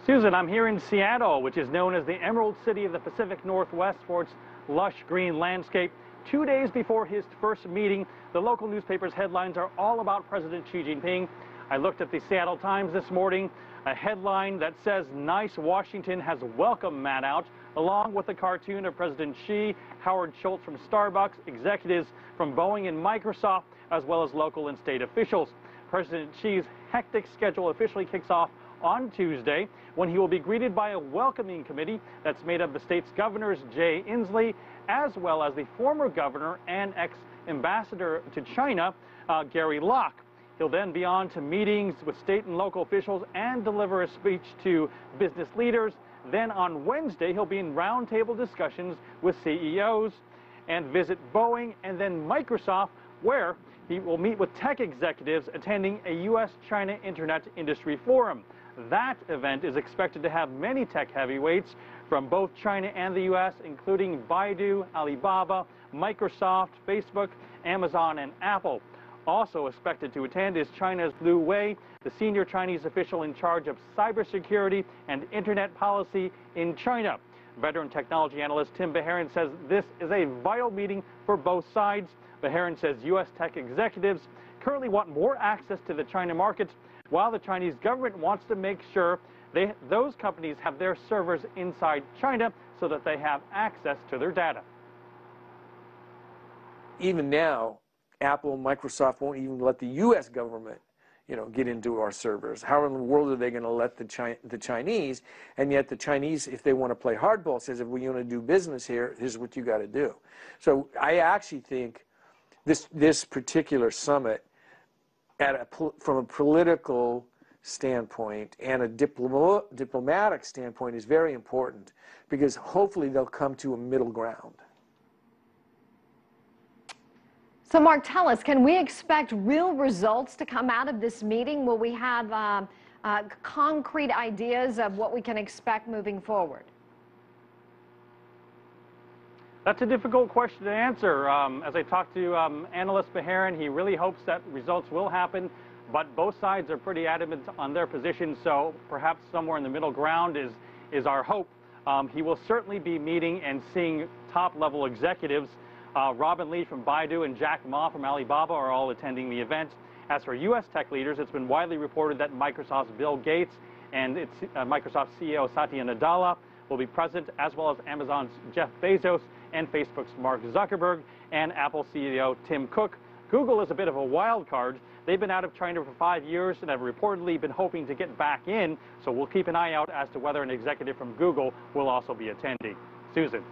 Susan, I'm here in Seattle, which is known as the Emerald City of the Pacific Northwest for its lush green landscape. 2 days before his first meeting, the local newspaper's headlines are all about President Xi Jinping. I looked at the Seattle Times this morning, a headline that says, "Nice Washington has welcomed Matt out," along with a cartoon of President Xi, Howard Schultz from Starbucks, executives from Boeing and Microsoft, as well as local and state officials. President Xi's hectic schedule officially kicks off on Tuesday, when he will be greeted by a welcoming committee that's made up of the state's governors Jay Inslee, as well as the former governor and ex-ambassador to China, Gary Locke. He'll then be on to meetings with state and local officials and deliver a speech to business leaders. Then on Wednesday, he'll be in roundtable discussions with CEOs and visit Boeing and then Microsoft, where he will meet with tech executives attending a U.S.-China Internet Industry Forum. That event is expected to have many tech heavyweights from both China and the U.S., including Baidu, Alibaba, Microsoft, Facebook, Amazon, and Apple. Also expected to attend is China's Liu Wei, the senior Chinese official in charge of cybersecurity and internet policy in China. Veteran technology analyst Tim Beharin says this is a vital meeting for both sides. Beharin says U.S. tech executives currently want more access to the China market, while the Chinese government wants to make sure those companies have their servers inside China so that they have access to their data. Even now, Apple and Microsoft won't even let the U.S. government, get into our servers. How in the world are they going to let the Chinese? And yet the Chinese, if they want to play hardball, says if we want to do business here, here's what you got to do. So I actually think this particular summit, from a political standpoint and a diplomatic standpoint, is very important, because hopefully they'll come to a middle ground. So Mark, tell us, can we expect real results to come out of this meeting? Will we have concrete ideas of what we can expect moving forward? That's a difficult question to answer. As I talked to analyst Beharin, he really hopes that results will happen, but both sides are pretty adamant on their position, so perhaps somewhere in the middle ground is our hope. He will certainly be meeting and seeing top-level executives. Robin Li from Baidu and Jack Ma from Alibaba are all attending the event. As for U.S. tech leaders, it's been widely reported that Microsoft's Bill Gates and its Microsoft CEO Satya Nadella will be present, as well as Amazon's Jeff Bezos and Facebook's Mark Zuckerberg and Apple CEO Tim Cook. Google is a bit of a wild card. They've been out of China for 5 years and have reportedly been hoping to get back in, so we'll keep an eye out as to whether an executive from Google will also be attending. Susan.